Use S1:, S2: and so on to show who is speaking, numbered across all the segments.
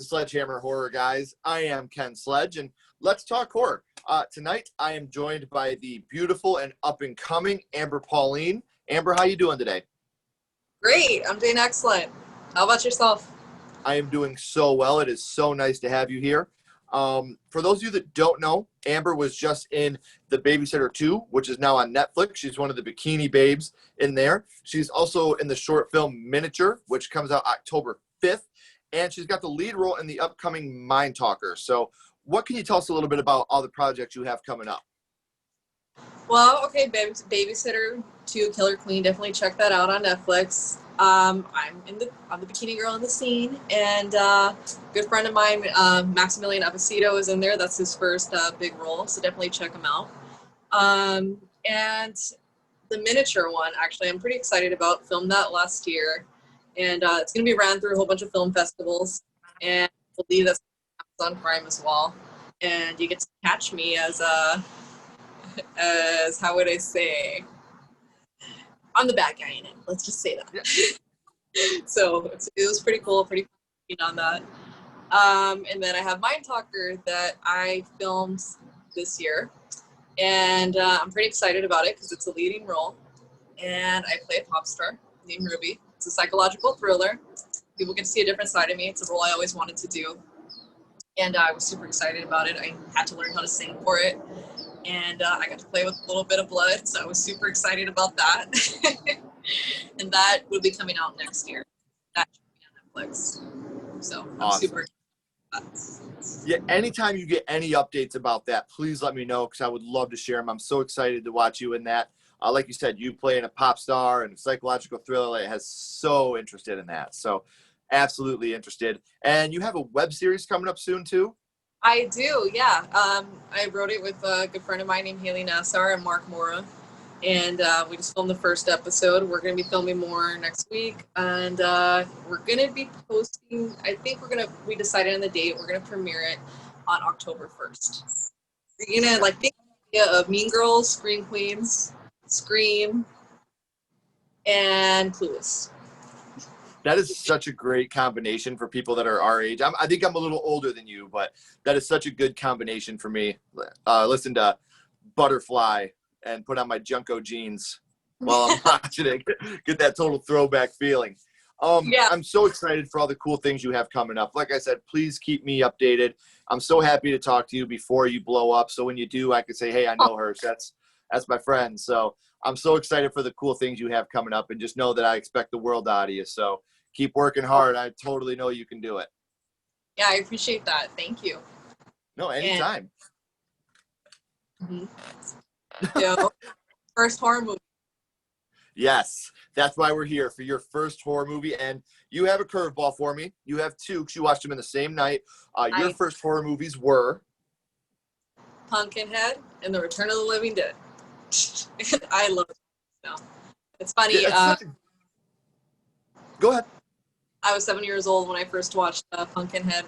S1: Sledgehammer Horror Guys. I am Ken Sledge, and let's talk horror. Tonight, I am joined by the beautiful and up-and-coming Amber Pauline. Amber, how you doing today?
S2: Great. I'm doing excellent. How about yourself?
S1: I am doing so well. It is so nice to have you here. For those of you that don't know, Amber was just in The Babysitter 2, which is now on Netflix. She's one of the bikini babes in there. She's also in the short film Miniture, which comes out October 5th. And she's got the lead role in the upcoming Mind Talker. So what can you tell us a little bit about all the projects you have coming up?
S2: Well, okay, Babysitter 2, Killer Queen. Definitely check that out on Netflix. I'm the bikini girl in the scene, and a good friend of mine, Maximilian Apposito, is in there. That's his first big role, so definitely check him out. And the Miniature one, actually, I'm pretty excited about. Filmed that last year, and it's going to be ran through a whole bunch of film festivals, and I believe that's on Prime as well. And you get to catch me as how would I say? I'm the bad guy in it. Let's just say that. Yeah. So it was pretty cool, pretty keen on that. And then I have Mind Talker that I filmed this year, and I'm pretty excited about it because it's a leading role, and I play a pop star named Ruby. It's a psychological thriller. People get to see a different side of me. It's a role I always wanted to do, and I was super excited about it. I had to learn how to sing for it. And I got to play with a little bit of blood, so I was super excited about that. And that will be coming out next year. That should be on Netflix. So I'm
S1: awesome.
S2: super excited.
S1: Yeah, anytime you get any updates about that, please let me know because I would love to share them. I'm so excited to watch you in that. Like you said, you playing a pop star and a psychological thriller. It has so interested in that. So absolutely interested. And you have a web series coming up soon too?
S2: I do, yeah. I wrote it with a good friend of mine named Haley Nassar and Mark Mora, and we just filmed the first episode. We're going to be filming more next week, and we're going to be posting, we decided on the date, we're going to premiere it on October 1st. We're going to, think the idea of Mean Girls, Scream Queens, Scream, and Clueless.
S1: That is such a great combination for people that are our age. I think I'm a little older than you, but that is such a good combination for me. Listen to Butterfly and put on my Junko jeans while I'm watching it. Get that total throwback feeling. Yeah. I'm so excited for all the cool things you have coming up. Like I said, please keep me updated. I'm so happy to talk to you before you blow up. So when you do, I can say, hey, I know her. So that's my friend. So I'm so excited for the cool things you have coming up, and just know that I expect the world out of you. So keep working hard. I totally know you can do it.
S2: Yeah, I appreciate that. Thank you.
S1: No, anytime.
S2: First horror movie.
S1: Yes, that's why we're here, for your first horror movie. And you have a curveball for me. You have two, because you watched them in the same night. Your first horror movies were?
S2: Pumpkinhead and The Return of the Living Dead. I love it. No. It's funny.
S1: Yeah, Go ahead.
S2: I was 7 years old when I first watched Pumpkinhead.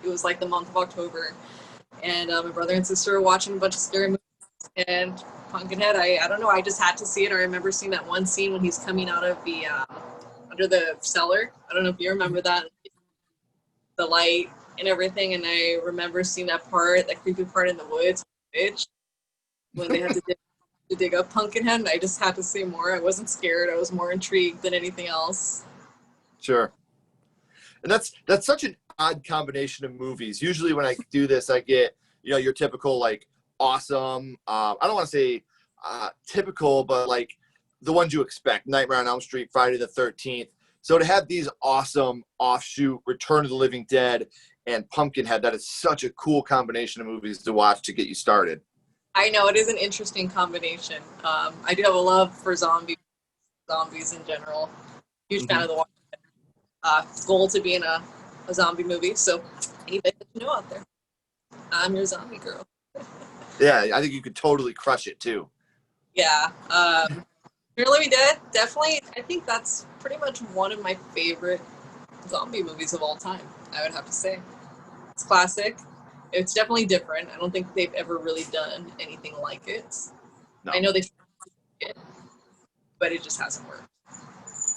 S2: It was like the month of October, and my brother and sister were watching a bunch of scary movies. And Pumpkinhead, I don't know, I just had to see it. I remember seeing that one scene when he's coming out of the under the cellar. I don't know if you remember that, the light and everything. And I remember seeing that creepy part in the woods, when they had to dig up Pumpkinhead. And I just had to see more. I wasn't scared. I was more intrigued than anything else.
S1: Sure. And that's such an odd combination of movies. Usually when I do this, I get, your typical, awesome, I don't want to say typical, but the ones you expect: Nightmare on Elm Street, Friday the 13th. So to have these awesome offshoot Return of the Living Dead and Pumpkinhead, that is such a cool combination of movies to watch to get you started.
S2: I know, it is an interesting combination. I do have a love for zombies in general. Huge fan of the Walking Dead. Goal to be in a zombie movie, so anybody that you know out there, I'm your zombie girl.
S1: Yeah, I think you could totally crush it too.
S2: Yeah. Return of the Living Dead, definitely. I think that's pretty much one of my favorite zombie movies of all time, I would have to say. It's classic. It's definitely different. I don't think they've ever really done anything like it. No. I know they it, but it just hasn't worked.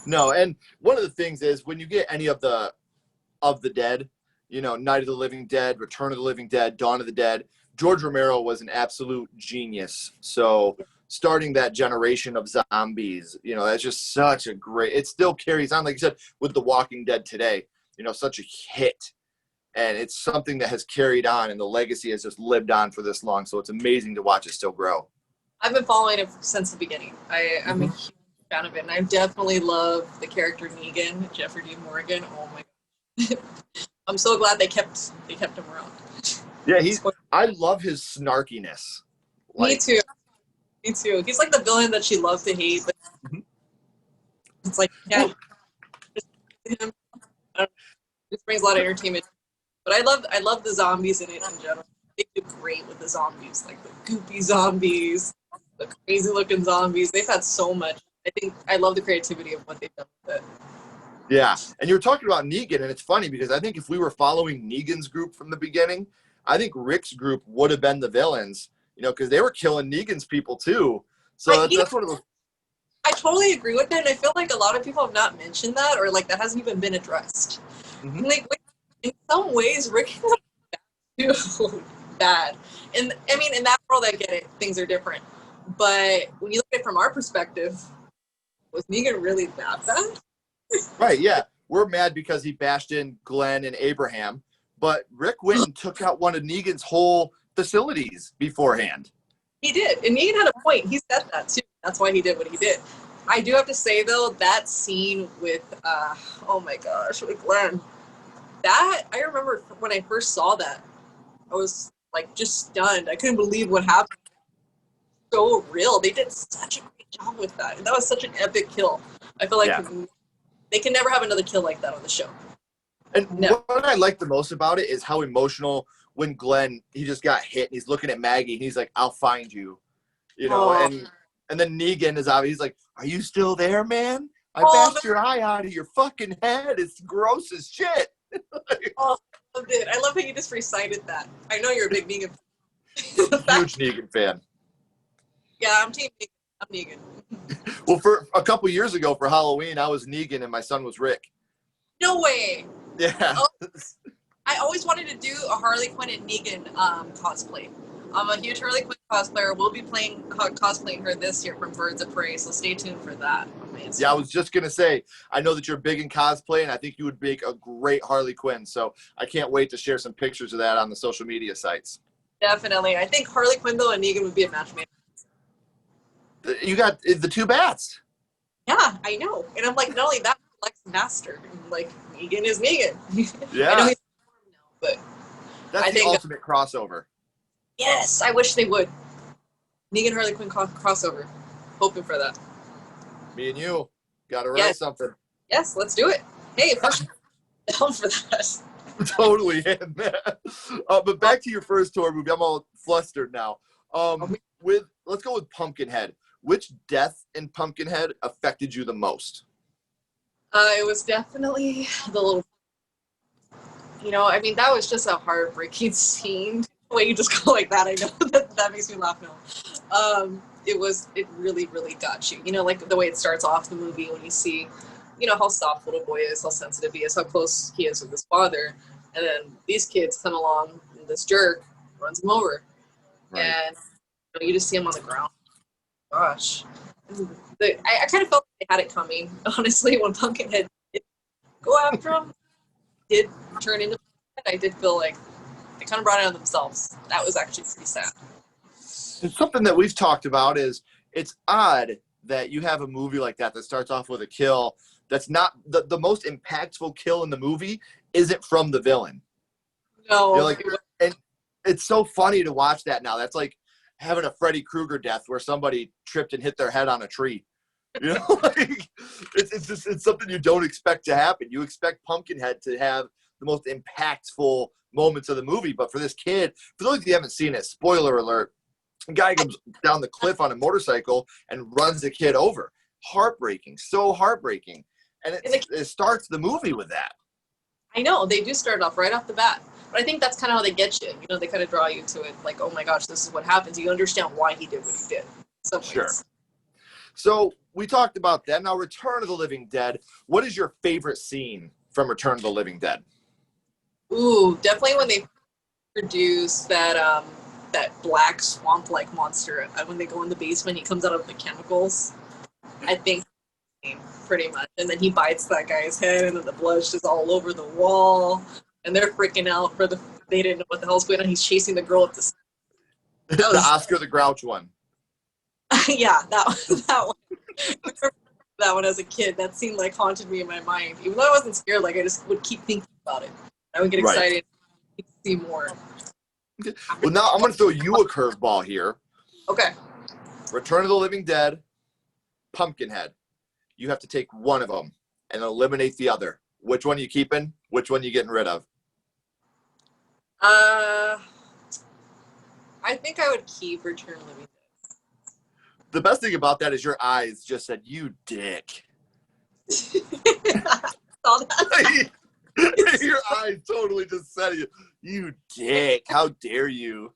S1: No, and one of the things is when you get any of the dead, you know, Night of the Living Dead, Return of the Living Dead, Dawn of the Dead. George Romero was an absolute genius. So starting that generation of zombies, you know, that's just such a great, it still carries on, like you said, with The Walking Dead today, you know, such a hit. And it's something that has carried on, and the legacy has just lived on for this long. So it's amazing to watch it still grow.
S2: I've been following it since the beginning. I'm a huge fan of it, and I definitely love the character Negan, Jeffrey Dean Morgan. Oh my god, I'm so glad they kept him around.
S1: Yeah, I love his snarkiness.
S2: Me too. Me too. He's like the villain that she loves to hate. But it's like, yeah, him. It brings a lot of entertainment. But I love the zombies in it in general. They do great with the zombies, like the goopy zombies, the crazy looking zombies. They've had so much. I think I love the creativity of what they've done with it.
S1: Yeah, and you were talking about Negan, and it's funny because I think if we were following Negan's group from the beginning, I think Rick's group would have been the villains, you know, because they were killing Negan's people too. So that's one of those.
S2: I totally agree with that, and I feel like a lot of people have not mentioned that, or like that hasn't even been addressed. And like in some ways, Rick is too bad. And I mean, in that world, I get it; things are different. But when you look at it from our perspective, was Negan really that bad?
S1: Right, yeah. We're mad because he bashed in Glenn and Abraham, but Rick went and took out one of Negan's whole facilities beforehand.
S2: He did. And Negan had a point. He said that, too. That's why he did what he did. I do have to say, though, that scene with, oh my gosh, with Glenn, that, I remember when I first saw that, I was, like, just stunned. I couldn't believe what happened. So real. They did such a great job with that. And that was such an epic kill. I feel like they can never have another kill like that on the show.
S1: And what I like the most about it is how emotional when Glenn, he just got hit and he's looking at Maggie and he's like, I'll find you. You know, and then Negan is out. He's like, are you still there, man? I bashed your eye out of your fucking head. It's gross as shit.
S2: I loved it. I love how you just recited that. I know you're a big Negan
S1: fan. Huge Negan fan.
S2: Yeah, I'm team Negan. I'm Negan.
S1: Well, for a couple years ago for Halloween, I was Negan and my son was Rick.
S2: No way.
S1: Yeah.
S2: I always wanted to do a Harley Quinn and Negan cosplay. I'm a huge Harley Quinn cosplayer. We'll be cosplaying her this year from Birds of Prey, so stay tuned for that.
S1: Yeah, I was just going to say, I know that you're big in cosplay, and I think you would make a great Harley Quinn, so I can't wait to share some pictures of that on the social media sites.
S2: Definitely. I think Harley Quinn, though, and Negan would be a match made.
S1: You got the two bats.
S2: Yeah, I know. And I'm like, not only that, Lex Master. Like, Negan is Negan.
S1: Yeah.
S2: I know he's now, but
S1: that's the ultimate crossover.
S2: Yes, I wish they would. Negan Harley Quinn crossover. Hoping for that.
S1: Me and you got to write something.
S2: Yes, let's do it. Hey, first down for that.
S1: Totally in that. But back to your first horror movie. I'm all flustered now. Let's go with Pumpkinhead. Which death in Pumpkinhead affected you the most?
S2: It was definitely the little. You know, I mean, that was just a heartbreaking scene. The way you just go like that, I know that makes me laugh now. It really, really got you. You know, like the way it starts off the movie when you see, you know, how soft little boy is, how sensitive he is, how close he is with his father. And then these kids come along, and this jerk runs him over. Right. And you know, you just see him on the ground. Gosh. I kind of felt like they had it coming, honestly, when Pumpkinhead did go after him. Did turn into Pumpkinhead. I did feel like they kind of brought it on themselves. That was actually pretty sad.
S1: And something that we've talked about is it's odd that you have a movie like that starts off with a kill that's not the most impactful kill in the movie isn't from the villain.
S2: No.
S1: You're like, and it's so funny to watch that now. That's like having a Freddy Krueger death where somebody tripped and hit their head on a tree. You know, like it's something you don't expect to happen. You expect Pumpkinhead to have the most impactful moments of the movie, but for this kid, for those of you who haven't seen it, spoiler alert, a guy comes down the cliff on a motorcycle and runs the kid over. Heartbreaking, so heartbreaking. And it starts the movie with that.
S2: I know, they do start off right off the bat. But I think that's kind of how they get you. You know, they kind of draw you to it. Like, oh my gosh, this is what happens. You understand why he did what he did.
S1: Sure. So we talked about that. Now, Return of the Living Dead. What is your favorite scene from Return of the Living Dead?
S2: Ooh, definitely when they produce that black swamp-like monster. When they go in the basement, he comes out of the chemicals. I think pretty much, and then he bites that guy's head, and then the blood's just all over the wall, and they're freaking out for the. They didn't know what the hell's going on. He's chasing the girl up the. That
S1: The
S2: was
S1: Oscar the Grouch one.
S2: yeah, that one. I remember that one as a kid. That scene like haunted me in my mind. Even though I wasn't scared, like I just would keep thinking about it. I would get
S1: Right.
S2: excited to see more.
S1: Okay. Well, now I'm going to throw you a curveball here.
S2: Okay.
S1: Return of the Living Dead, Pumpkinhead. You have to take one of them and eliminate the other. Which one are you keeping? Which one are you getting rid of?
S2: I think I would keep Return of the Living Dead.
S1: The best thing about that is your eyes just said, "You dick."
S2: Saw that.
S1: Your eyes totally just said it. You dick. How dare you?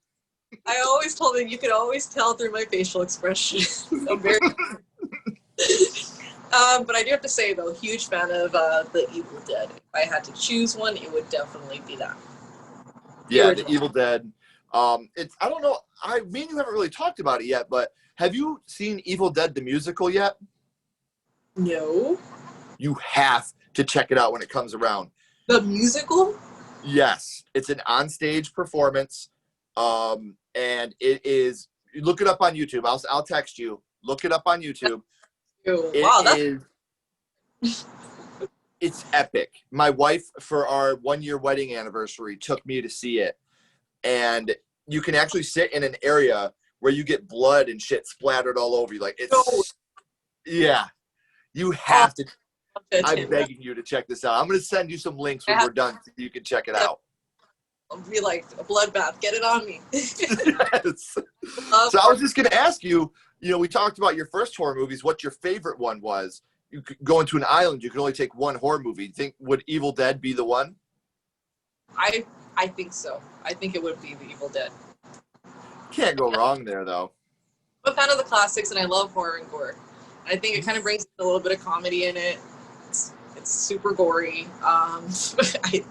S2: I always told him you could always tell through my facial expression. I'm very. But I do have to say though, huge fan of the Evil Dead. If I had to choose one, it would definitely be that.
S1: Yeah, the Evil Dead. It's I don't know. Me and you haven't really talked about it yet, but have you seen Evil Dead the musical yet?
S2: No.
S1: You have to check it out when it comes around.
S2: The musical?
S1: Yes, it's an onstage performance, and it is. Look it up on YouTube. I'll text you. Look it up on YouTube.
S2: Wow,
S1: It's epic. My wife, for our 1-year wedding anniversary, took me to see it, and you can actually sit in an area where you get blood and shit splattered all over you. Like it's, yeah, you have to. I'm begging you to check this out. I'm going to send you some links when we're done so you can check it out.
S2: I'll be like a bloodbath. Get it on me.
S1: Yes. So I was just going to ask you, we talked about your first horror movies, what your favorite one was. You could go into an island, you could only take one horror movie. Would Evil Dead be the one?
S2: I think so. I think it would be the Evil Dead.
S1: Can't go wrong there, though.
S2: I'm a fan of the classics, and I love horror and gore. I think it kind of brings a little bit of comedy in it. It's super gory. I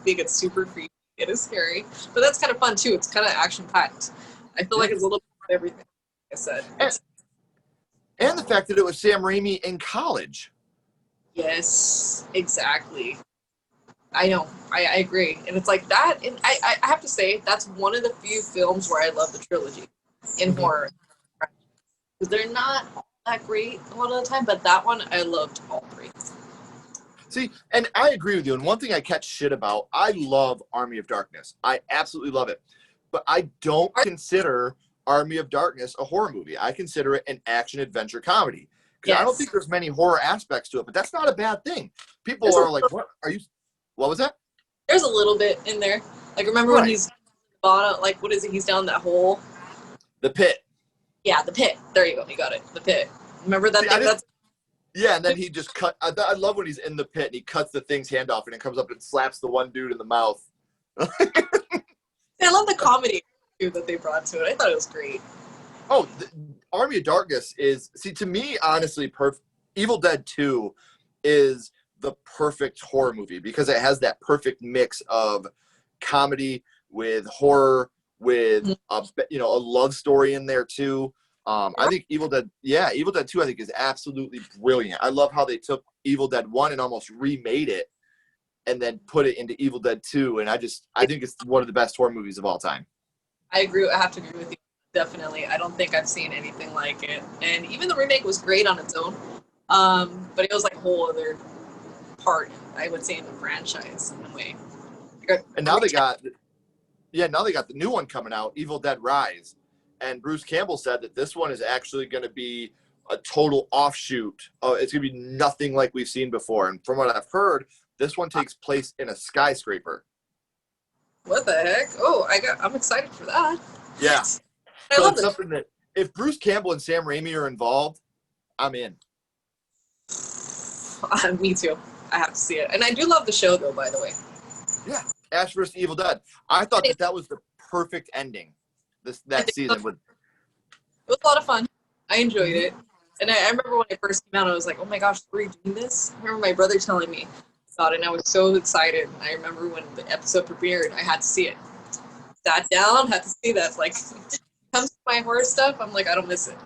S2: think it's super creepy. It is scary, but that's kind of fun too. It's kind of action packed. I feel like it's a little bit of everything. Like I said,
S1: and the fact that it was Sam Raimi in college.
S2: Yes, exactly. I know. I agree, and it's like that. And I have to say that's one of the few films where I love the trilogy in horror, because they're not that great a lot of the time. But that one I loved all three.
S1: See, and I agree with you. And one thing I catch shit about, I love Army of Darkness. I absolutely love it. But I don't consider Army of Darkness a horror movie. I consider it an action-adventure comedy. Because I don't think there's many horror aspects to it, but that's not a bad thing. People are like, what was that?
S2: There's a little bit in there. Like, remember when he's bottom, like, what is it? He's down that hole?
S1: The pit.
S2: Yeah, the pit. There you go. You got it. The pit. Remember that thing?
S1: Yeah, and then he just cut. I love when he's in the pit and he cuts the thing's hand off and it comes up and slaps the one dude in the mouth.
S2: I love the comedy that they brought to it. I thought it was great.
S1: Oh, Army of Darkness is, to me, honestly, Evil Dead 2 is the perfect horror movie because it has that perfect mix of comedy with horror, with a love story in there too. I think Evil Dead 2, I think is absolutely brilliant. I love how they took Evil Dead 1 and almost remade it and then put it into Evil Dead 2. And I think it's one of the best horror movies of all time.
S2: I agree. I have to agree with you. Definitely. I don't think I've seen anything like it. And even the remake was great on its own. But it was like a whole other part, I would say, in the franchise in a way.
S1: And now they got the new one coming out, Evil Dead Rise. And Bruce Campbell said that this one is actually going to be a total offshoot. It's going to be nothing like we've seen before. And from what I've heard, this one takes place in a skyscraper.
S2: What the heck? Oh, I'm excited for that.
S1: Yeah.
S2: I love it.
S1: Something that if Bruce Campbell and Sam Raimi are involved, I'm in.
S2: Me too. I have to see it. And I do love the show, though, by the way.
S1: Yeah. Ash vs. Evil Dead. I thought that was the perfect ending that season.
S2: It was a lot of fun. I enjoyed it. And I remember when it first came out, I was like, oh my gosh, are we doing this? I remember my brother telling me, God, and I was so excited. I remember when the episode premiered, I had to see it. Sat down, had to see that. Like, comes to my horror stuff, I'm like, I don't miss it.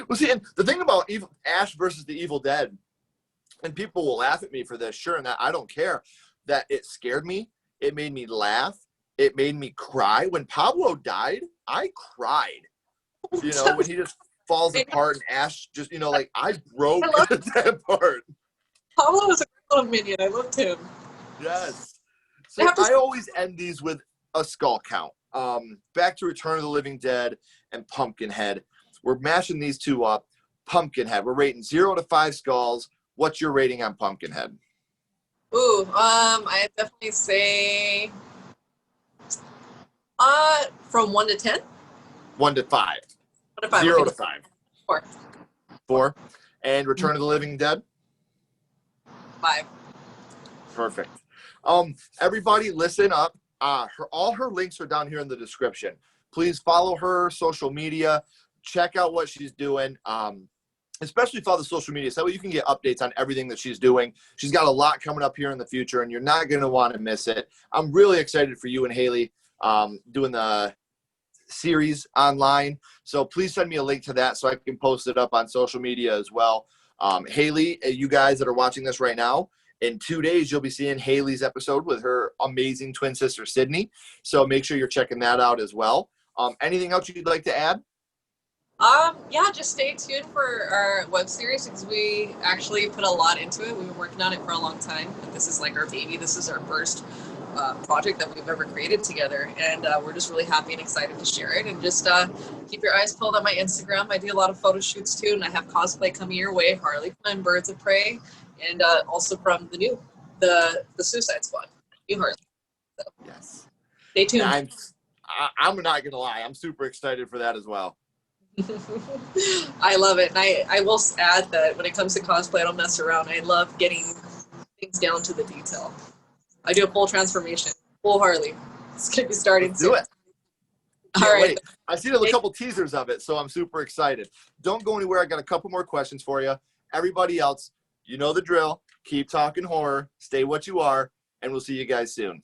S1: Well, see, and the thing about Ash versus the Evil Dead, and people will laugh at me for this, sure, and that I don't care, that it scared me. It made me laugh. It made me cry. When Pablo died, I cried. You know, when he just falls apart and Ash just, you know, like I broke at that part.
S2: Pablo was a great little minion. I loved him.
S1: Yes. So I always end these with a skull count. Back to Return of the Living Dead and Pumpkinhead. We're mashing these two up. Pumpkinhead. We're rating 0 to 5 skulls. What's your rating on Pumpkinhead?
S2: Ooh, I definitely say from 1 to 10.
S1: 1 to 5.
S2: 1 to 5.
S1: 0
S2: okay.
S1: to 5.
S2: 4.
S1: 4. And Return of the Living Dead?
S2: 5.
S1: Perfect. Everybody listen up. All her links are down here in the description. Please follow her social media. Check out what she's doing. Especially follow the social media, so that way you can get updates on everything that she's doing. She's got a lot coming up here in the future, and you're not going to want to miss it. I'm really excited for you and Haley doing the series online. So please send me a link to that so I can post it up on social media as well. Haley, you guys that are watching this right now, in 2 days, you'll be seeing Haley's episode with her amazing twin sister, Sydney. So make sure you're checking that out as well. Anything else you'd like to add?
S2: Yeah, just stay tuned for our web series because we actually put a lot into it. We've been working on it for a long time. This is like our baby. This is our first project that we've ever created together. And we're just really happy and excited to share it. And just keep your eyes peeled on my Instagram. I do a lot of photo shoots too. And I have cosplay coming your way, Harley Quinn, Birds of Prey, and also from the Suicide Squad, new Harley. So,
S1: yes.
S2: Stay tuned.
S1: I'm not going to lie. I'm super excited for that as well.
S2: I love it. And I will add that when it comes to cosplay, I don't mess around. I love getting things down to the detail. I do a full transformation, full Harley. It's going to be starting
S1: Let's
S2: soon.
S1: do it.
S2: All right.
S1: Wait. I've seen a couple teasers of it, so I'm super excited. Don't go anywhere. I got a couple more questions for you. Everybody else, you know the drill. Keep talking horror. Stay what you are, and we'll see you guys soon.